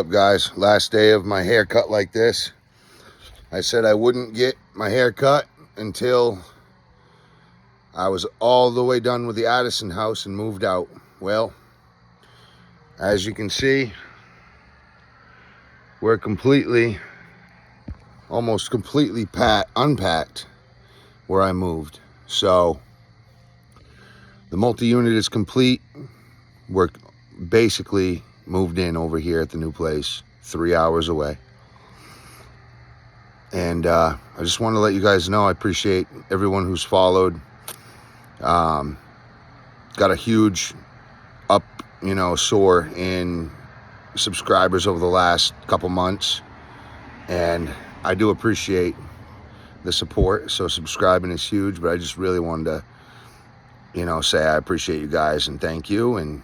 Up, guys, last day of my haircut like this. I said I wouldn't get my hair cut until I was all the way done with the Addison house and moved out. Well, as you can see, we're almost completely unpacked where I moved. So the multi-unit is complete. We're basically moved in over here at the new place, 3 hours away. And I just want to let you guys know I appreciate everyone who's followed. Got a huge soar in subscribers over the last couple months, and I do appreciate the support. So subscribing is huge, but I just really wanted to say I appreciate you guys and thank you, and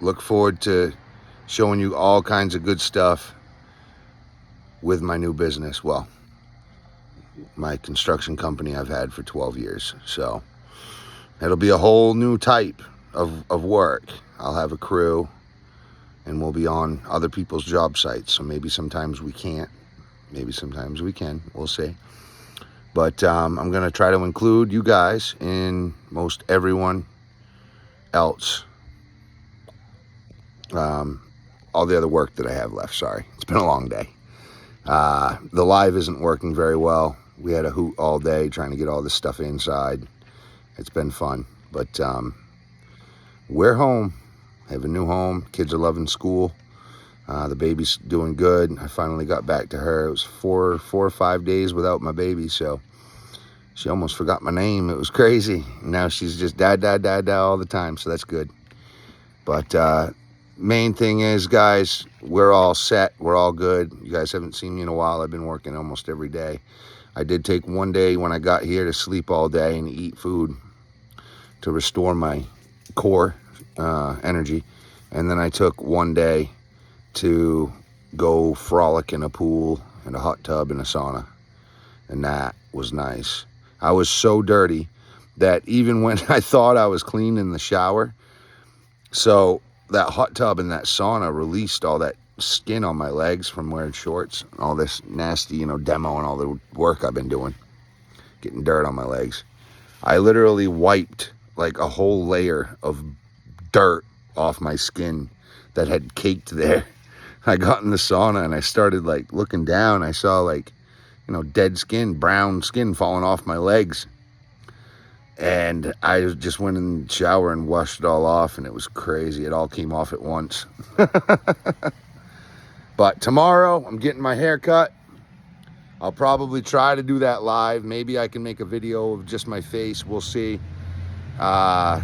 look forward to showing you all kinds of good stuff with my new business. Well, my construction company I've had for 12 years. So it'll be a whole new type of work. I'll have a crew and we'll be on other people's job sites. So maybe sometimes we can't, maybe sometimes we can, we'll see. But I'm going to try to include you guys in most everyone else. All the other work that I have left. Sorry, it's been a long day. The live isn't working very well. We had a hoot all day trying to get all this stuff inside. It's been fun, but we're home. I have a new home. Kids are loving school. The baby's doing good. I finally got back to her. It was four or 5 days without my baby, so she almost forgot my name. It was crazy. Now she's just dad, dad, dad, dad all the time, so that's good. But main thing is, guys, we're all set. We're all good. You guys haven't seen me in a while. I've been working almost every day. I did take one day when I got here to sleep all day and eat food to restore my core energy. And then I took one day to go frolic in a pool and a hot tub and a sauna. And that was nice. I was so dirty that even when I thought I was clean in the shower, so that hot tub and that sauna released all that skin on my legs from wearing shorts, all this nasty, demo and all the work I've been doing, getting dirt on my legs. I literally wiped like a whole layer of dirt off my skin that had caked there. I got in the sauna and I started looking down. I saw dead skin, brown skin falling off my legs. And I just went in the shower and washed it all off, and it was crazy. It all came off at once. But tomorrow, I'm getting my hair cut. I'll probably try to do that live. Maybe I can make a video of just my face. We'll see. But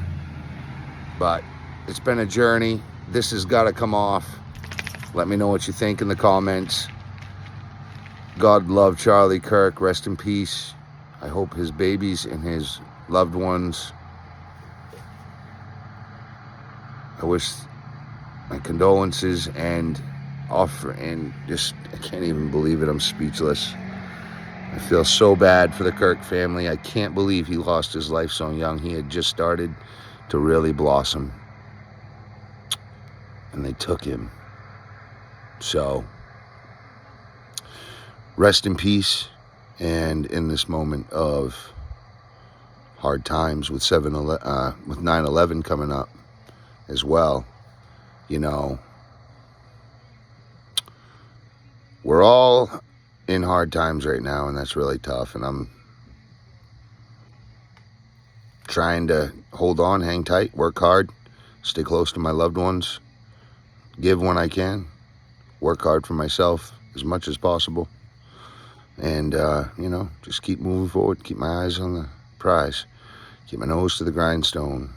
it's been a journey. This has got to come off. Let me know what you think in the comments. God love Charlie Kirk. Rest in peace. I hope his babies and his loved ones. I wish my condolences and offer, and just, I can't even believe it. I'm speechless. I feel so bad for the Kirk family. I can't believe he lost his life so young. He had just started to really blossom, and they took him. So rest in peace. And in this moment of hard times with 9/11 coming up as well, we're all in hard times right now, and that's really tough. And I'm trying to hold on, hang tight, work hard, stay close to my loved ones, give when I can, work hard for myself as much as possible. And, just keep moving forward, keep my eyes on the prize, keep my nose to the grindstone,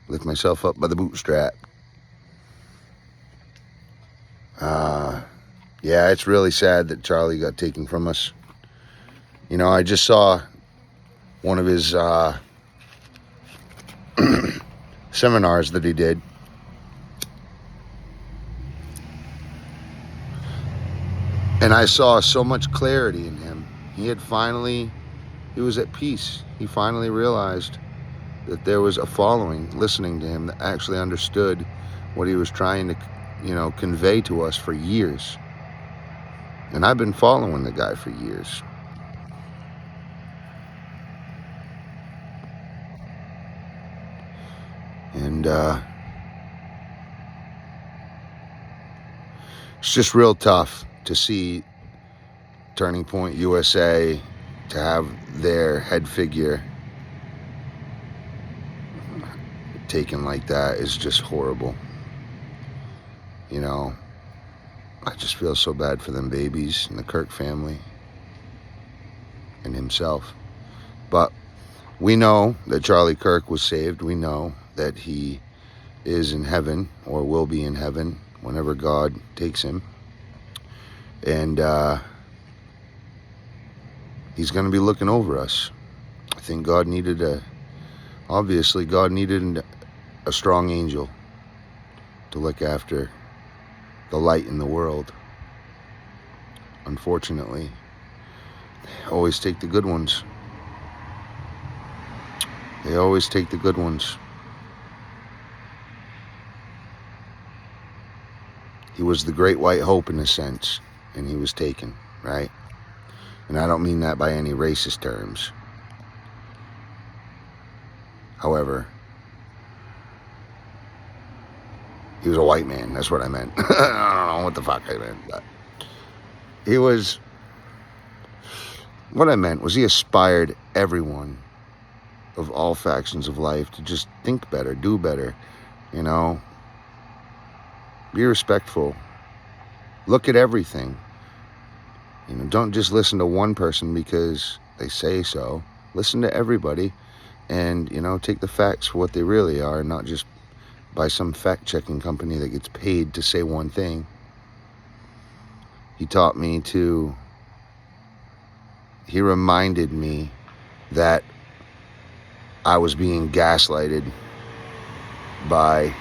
lift myself up by the bootstrap. Yeah, it's really sad that Charlie got taken from us. I just saw one of his seminars that he did. And I saw so much clarity in him. He was at peace. He finally realized that there was a following listening to him that actually understood what he was trying to, convey to us for years. And I've been following the guy for years. And it's just real tough to see Turning Point USA, to have their head figure taken like that is just horrible. I just feel so bad for them babies and the Kirk family and himself. But we know that Charlie Kirk was saved. We know that he is in heaven, or will be in heaven whenever God takes him. And he's going to be looking over us. I think God needed a strong angel to look after the light in the world. Unfortunately, they always take the good ones. They always take the good ones. He was the great white hope in a sense, and he was taken, right? And I don't mean that by any racist terms. However, he was a white man. That's what I meant. I don't know what the fuck I meant. But what I meant was he aspired everyone of all factions of life to just think better, do better, be respectful, look at everything. Don't just listen to one person because they say so. Listen to everybody and, take the facts for what they really are, not just by some fact-checking company that gets paid to say one thing. He reminded me that I was being gaslighted by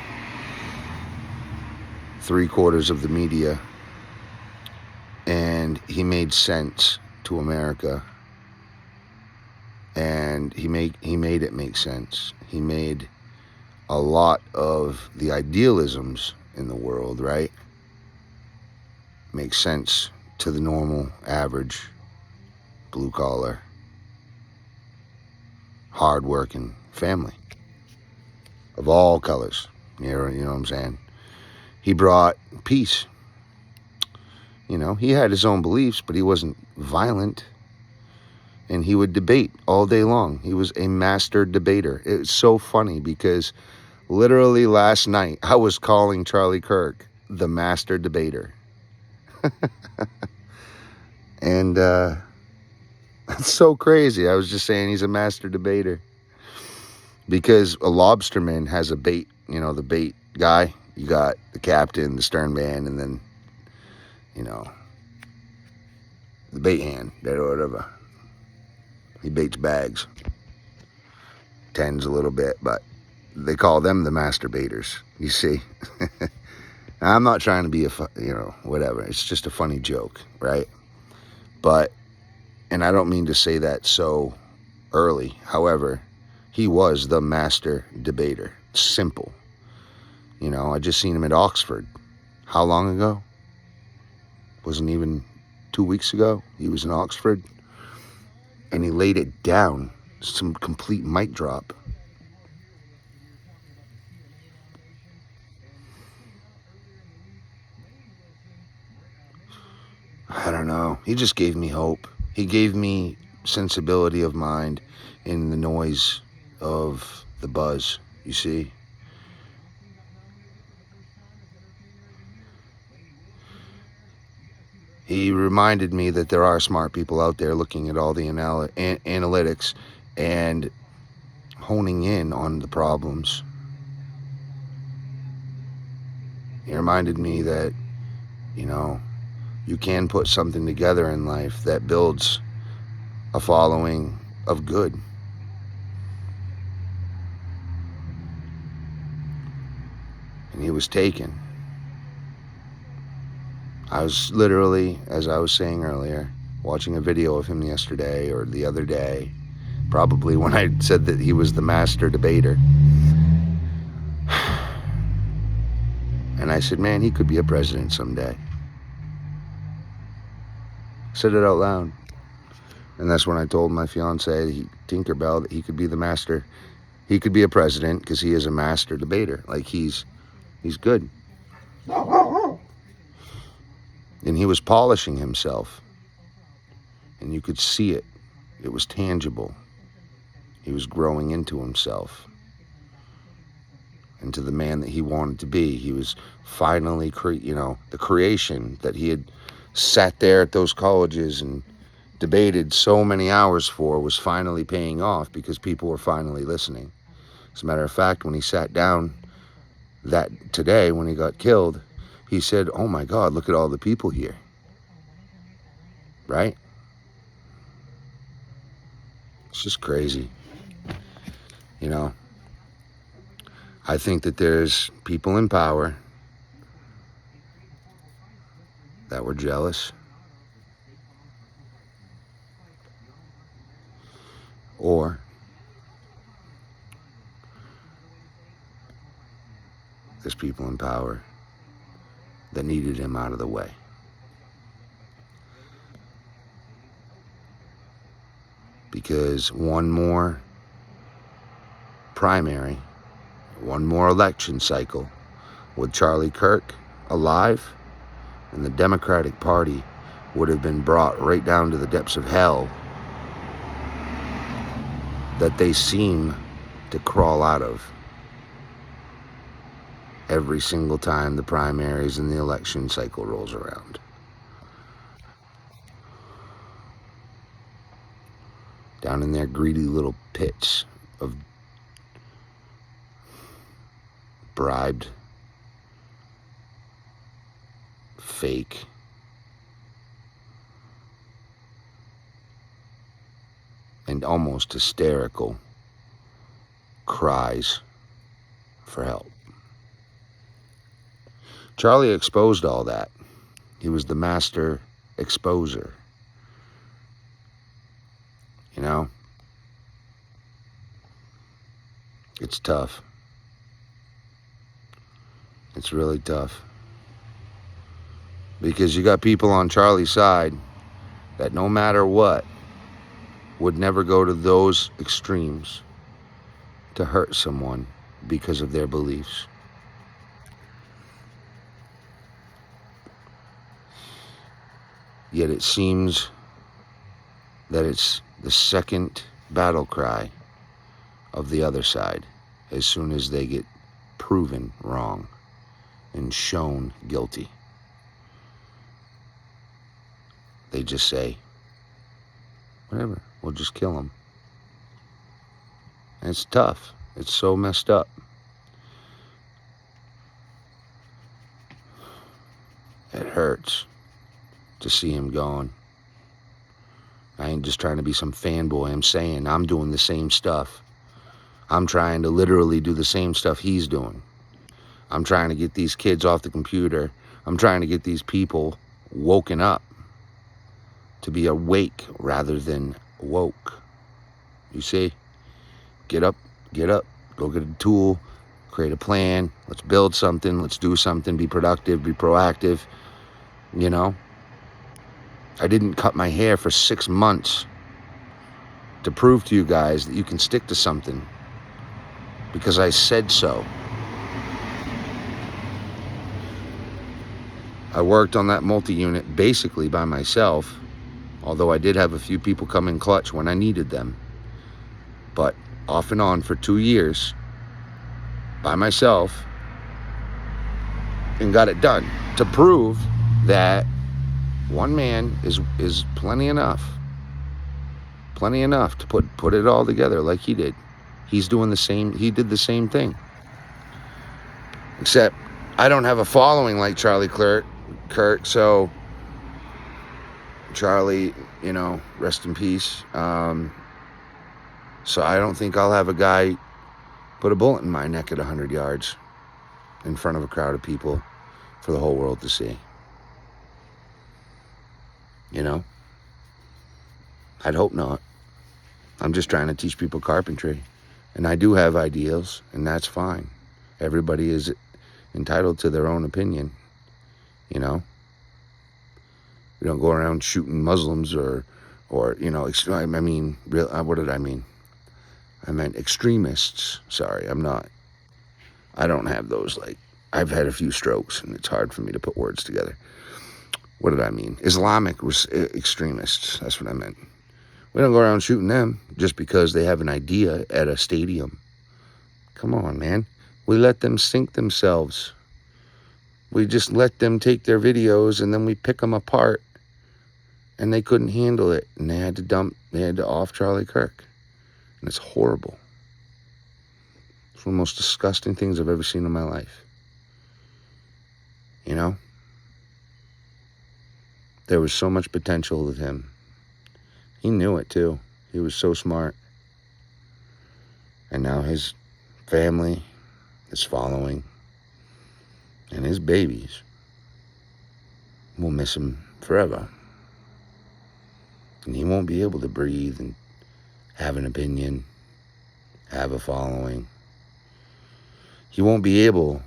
3/4 of the media, and he made sense to America, and he made it make sense. He made a lot of the idealisms in the world, right, make sense to the normal, average, blue-collar, hard-working family of all colors. You know what I'm saying? He brought peace. He had his own beliefs, but he wasn't violent. And he would debate all day long. He was a master debater. It's so funny because literally last night I was calling Charlie Kirk the master debater. And that's so crazy. I was just saying he's a master debater. Because a lobsterman has a bait, the bait guy. You got the captain, the stern man, and then, the bait hand, or whatever. He baits bags. Tends a little bit, but they call them the master baiters, you see. I'm not trying to be whatever. It's just a funny joke, right? And I don't mean to say that so early. However, he was the master debater. Simple. I just seen him at Oxford. How long ago? Wasn't even 2 weeks ago. He was in Oxford. And he laid it down. Some complete mic drop. I don't know. He just gave me hope. He gave me sensibility of mind in the noise of the buzz, you see. He reminded me that there are smart people out there looking at all the analytics and honing in on the problems. He reminded me that, you can put something together in life that builds a following of good. And he was taken. I was literally, as I was saying earlier, watching a video of him yesterday or the other day, probably when I said that he was the master debater. And I said, man, he could be a president someday. Said it out loud. And that's when I told my fiance, Tinkerbell, that he could be the master. He could be a president because he is a master debater. Like, he's good. And he was polishing himself. And you could see it. It was tangible. He was growing into himself. Into the man that he wanted to be. He was finally, the creation that he had sat there at those colleges and debated so many hours for was finally paying off because people were finally listening. As a matter of fact, when he sat down today, when he got killed, he said, oh my God, look at all the people here. Right? It's just crazy. I think that there's people in power that were jealous, or there's people in power that needed him out of the way. Because one more primary, one more election cycle with Charlie Kirk alive, and the Democratic Party would have been brought right down to the depths of hell that they seem to crawl out of every single time the primaries and the election cycle rolls around. Down in their greedy little pits of bribed, fake, and almost hysterical cries for help. Charlie exposed all that. He was the master exposer. It's tough. It's really tough. Because you got people on Charlie's side that no matter what would never go to those extremes to hurt someone because of their beliefs. Yet it seems that it's the second battle cry of the other side as soon as they get proven wrong and shown guilty. They just say, whatever, we'll just kill him. And it's tough. It's so messed up. It hurts to see him gone. I ain't just trying to be some fanboy. I'm saying I'm doing the same stuff. I'm trying to literally do the same stuff he's doing. I'm trying to get these kids off the computer. I'm trying to get these people woken up to be awake rather than woke. You see? Get up, go get a tool, create a plan. Let's build something. Let's do something. Be productive, be proactive. I didn't cut my hair for 6 months to prove to you guys that you can stick to something because I said so. I worked on that multi-unit basically by myself, although I did have a few people come in clutch when I needed them. But off and on for 2 years by myself, and got it done to prove that one man is plenty enough to put it all together like he did. He did the same thing, except I don't have a following like Charlie Kirk, so Charlie, rest in peace. So I don't think I'll have a guy put a bullet in my neck at 100 yards in front of a crowd of people for the whole world to see. I'd hope not. I'm just trying to teach people carpentry. And I do have ideals, and that's fine. Everybody is entitled to their own opinion, you know. We don't go around shooting Muslims or you know, I mean, what did I mean? I meant extremists. Sorry, I don't have those, like, I've had a few strokes and it's hard for me to put words together. What did I mean? Islamic extremists, that's what I meant. We don't go around shooting them just because they have an idea at a stadium. Come on, man. We let them sink themselves. We just let them take their videos and then we pick them apart. And they couldn't handle it. And they had to off Charlie Kirk. And it's horrible. It's one of the most disgusting things I've ever seen in my life. You know? There was so much potential with him. He knew it too. He was so smart. And now his family, his following, and his babies will miss him forever. And he won't be able to breathe and have an opinion, have a following. He won't be able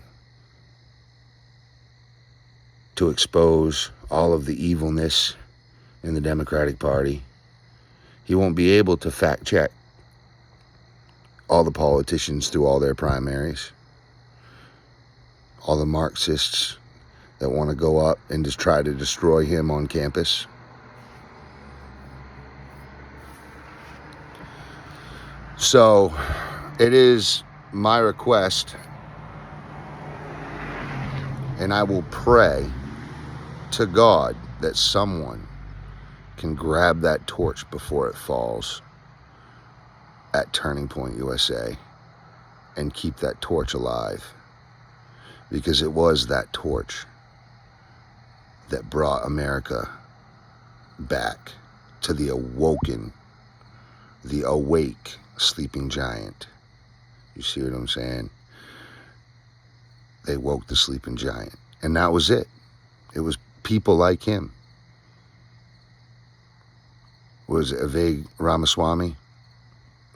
to expose all of the evilness in the Democratic Party. He won't be able to fact check all the politicians through all their primaries. All the Marxists that want to go up and just try to destroy him on campus. So it is my request, and I will pray to God that someone can grab that torch before it falls at Turning Point USA and keep that torch alive, because it was that torch that brought America back to the awake sleeping giant. You see what I'm saying? They woke the sleeping giant. And that was it. It was people like him. Was it Vivek Ramaswamy?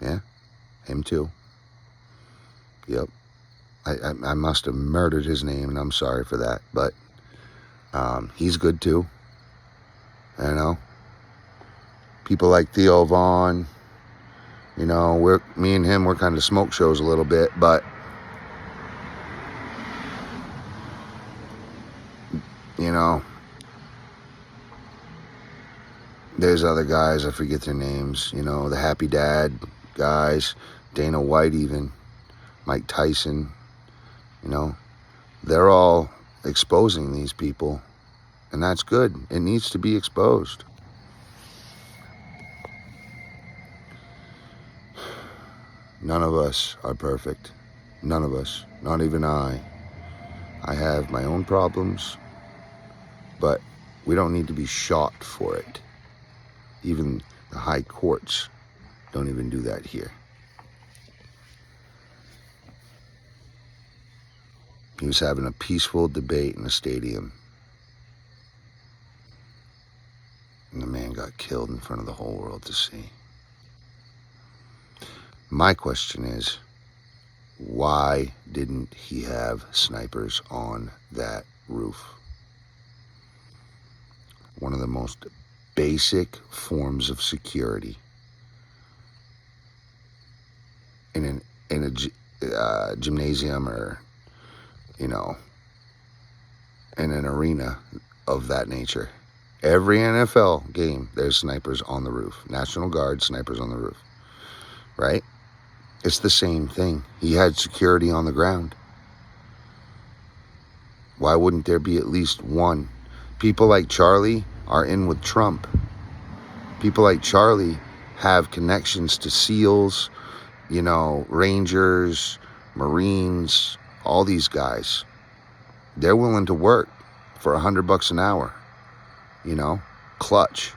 Yeah, him too. Yep. I must have murdered his name, and I'm sorry for that. But he's good too. You know? People like Theo Vaughn. You know, me and him, we're kind of smoke shows a little bit, but you know, there's other guys, I forget their names, you know, the Happy Dad guys, Dana White even, Mike Tyson, you know, they're all exposing these people, and that's good. It needs to be exposed. None of us are perfect. None of us. Not even I. I have my own problems, but we don't need to be shot for it. Even the high courts don't even do that here. He was having a peaceful debate in a stadium, and the man got killed in front of the whole world to see. My question is, why didn't he have snipers on that roof? One of the most basic forms of security in a gymnasium, or, you know, in an arena of that nature. Every NFL game, there's snipers on the roof. National Guard, snipers on the roof, right? It's the same thing. He had security on the ground. Why wouldn't there be at least one? People like Charlie are in with Trump. People like Charlie have connections to SEALs, you know, Rangers, Marines, all these guys. They're willing to work for $100 an hour, you know, clutch.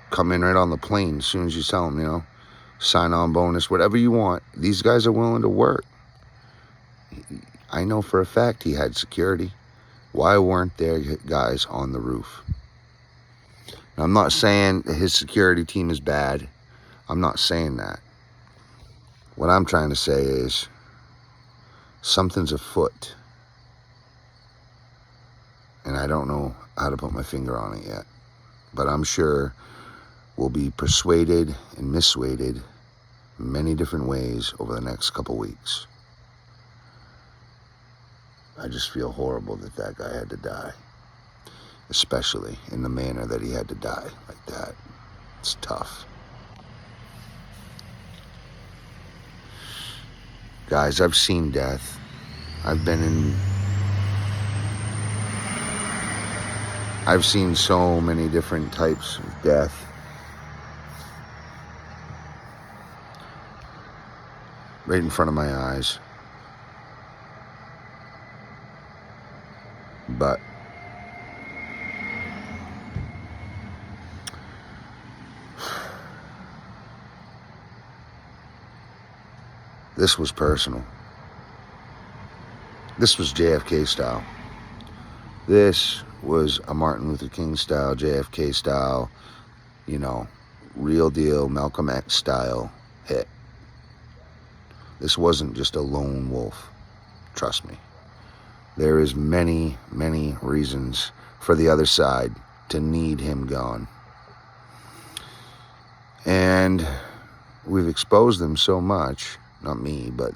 Come in right on the plane as soon as you tell them, you know, sign-on bonus, whatever you want. These guys are willing to work. I know for a fact he had security. Why weren't there guys on the roof? Now, I'm not saying his security team is bad. I'm not saying that. What I'm trying to say is something's afoot. And I don't know how to put my finger on it yet. But I'm sure we'll be persuaded and missuaded many different ways over the next couple weeks. I just feel horrible that that guy had to die, especially in the manner that he had to die like that. It's tough. Guys, I've seen death. I've seen so many different types of death. Right in front of my eyes. But this was personal. This was JFK style. This was a Martin Luther King style, JFK style, real deal Malcolm X style hit. This wasn't just a lone wolf. Trust me. There is many, many reasons for the other side to need him gone. And we've exposed them so much, not me, but,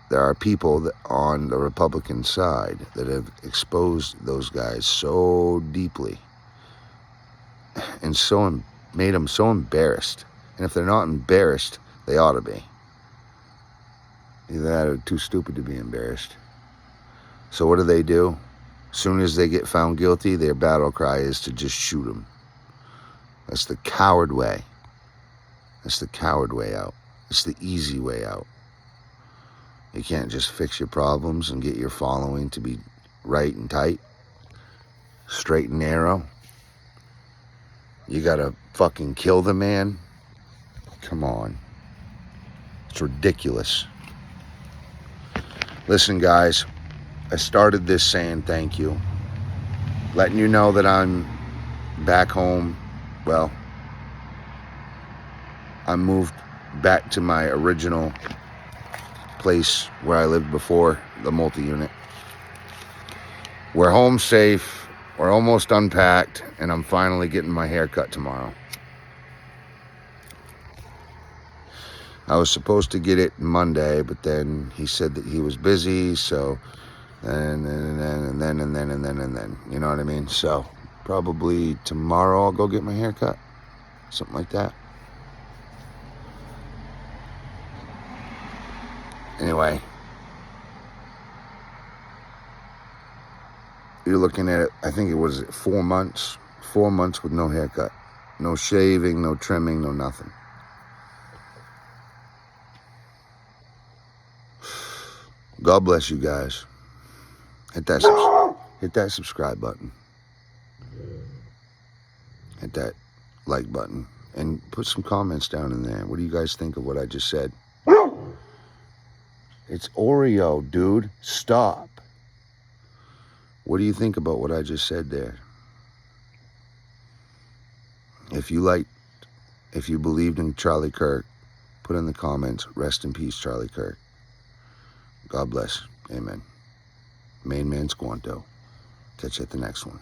there are people that on the Republican side that have exposed those guys so deeply and made them so embarrassed. And if they're not embarrassed, they ought to be. Either that or too stupid to be embarrassed. So what do? As soon as they get found guilty, their battle cry is to just shoot them. That's the coward way. That's the coward way out. It's the easy way out. You can't just fix your problems and get your following to be right and tight, straight and narrow. You gotta fucking kill the man. Come on. It's ridiculous. Listen, guys, I started this saying thank you. Letting you know that I'm back home. Well, I moved back to my original place where I lived before, the multi-unit. We're home safe. We're almost unpacked, and I'm finally getting my hair cut tomorrow. I was supposed to get it Monday, but then he said that he was busy, so and then, you know what I mean? So probably tomorrow I'll go get my hair cut, something like that. Anyway, you're looking at it, I think it was 4 months. 4 months with no haircut. No shaving, no trimming, no nothing. God bless you guys. Hit that subscribe button. Hit that like button. And put some comments down in there. What do you guys think of what I just said? It's Oreo, dude. Stop. What do you think about what I just said there? If you believed in Charlie Kirk, put in the comments, rest in peace, Charlie Kirk. God bless. Amen. Main man Squanto. Catch you at the next one.